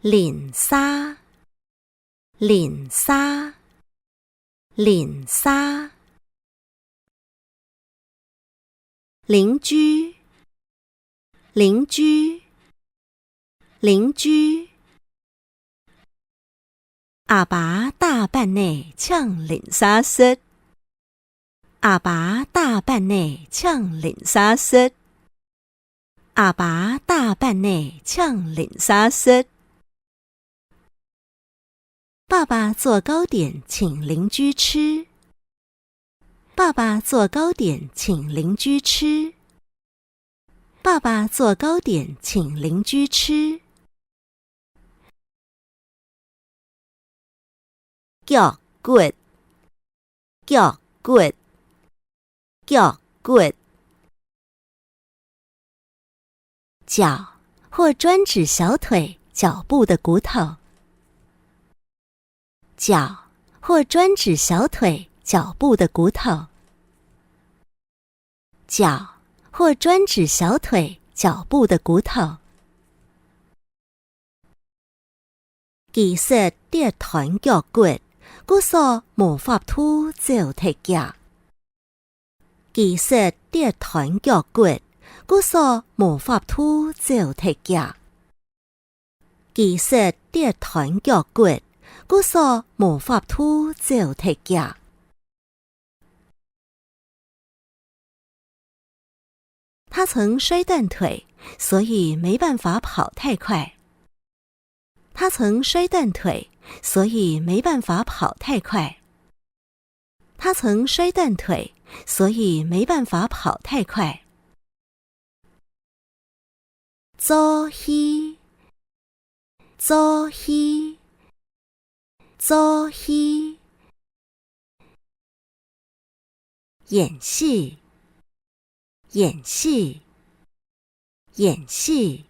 淋沙，淋沙，淋沙。邻居，邻居，邻居。阿爸大班内呛淋沙湿，阿爸大班内呛淋沙湿，阿爸大班内呛淋沙湿。爸爸做糕点请邻居吃，爸爸做糕点请邻居吃，爸爸做糕点请邻居吃。腳骨，腳骨，腳骨。腳或專指小腿、腳部的骨頭，腳或專指小腿、腳部的骨頭，腳或專指小腿、腳部的骨頭。其實跌斷腳骨，故所無法度走踢腳。其實跌斷腳骨，故所無法度走踢腳。其實跌斷腳骨，故所無法度走踢腳。他曾摔斷腿，所以沒辦法跑太快。他曾摔斷腿，所以沒辦法跑太快。他曾摔斷腿，所以沒辦法跑太快。做戲，做戲，做戲。演戲，演戲，演戲。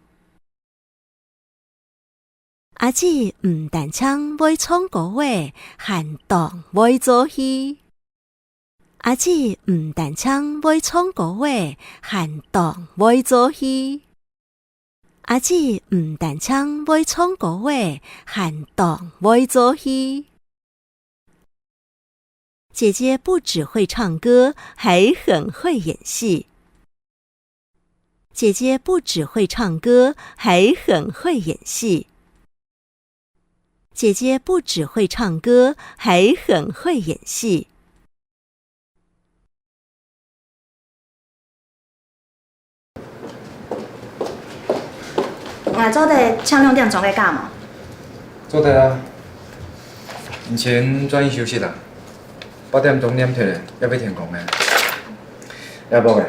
阿姊唔但唱會唱歌話，還當會做戲。阿姊唔但唱會唱歌話，還當會做戲。阿姊唔但唱會唱歌話，還當會做戲。姐姐不只會唱歌，還很會演戲。姐姐不只會唱歌，還很會演戲。姐姐不只會唱歌，還很會演戲。我做的唱2點鐘嘅假嘛？做得啊，以前轉移休息啦，8點鐘念鐵要被天公嘅，要不嘅，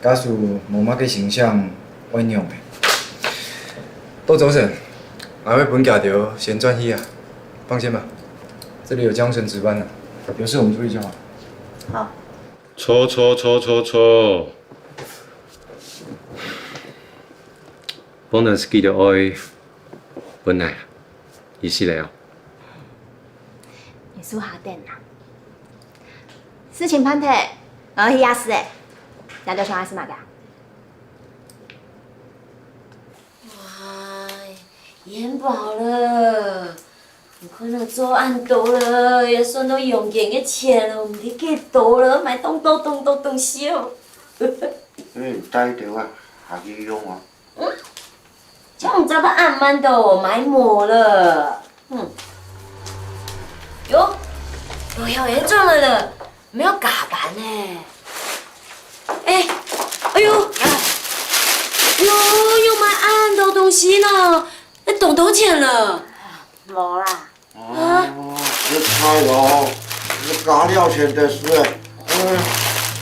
假使無乜嘅形象會娘嘅。都走神，俺會本假條先轉移啊，放心吧，這裡有江神值班的，有事我們注意就好。好。錯。本來是記得愛本來意思嚟啊。你數下電啦。事情判退，然後去亞視誒，那就上亞視嘛㗎。哇，演不好了，有可能做案多了，也算到用錢嘅錢了，唔知幾多了，買東笑。唔帶掉啊，下次用啊。这样找到暗慢的我埋没了。哟，有严重了的，没有嘎板呢。哎呦，又买暗的东西呢，那多少錢了？冇啦。这太了，这嘎了錢的事。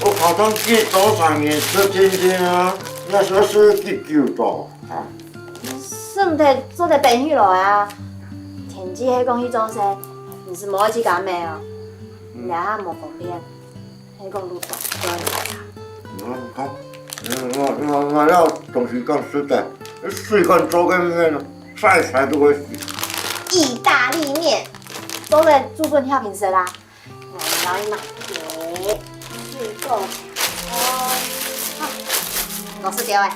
我考上去早上也是天天啊，那時候是第9道啊。是唔得做得等於來啊？田記喺講迄種事，你是冇去講咩哦？你下冇方便，喺講路上對好，我要東西講實在，水乾做個面呢，晒菜都會死。意大利麵，做得煮飯遐平時啦。我來買嘅，水果茶，好，老師掉誒。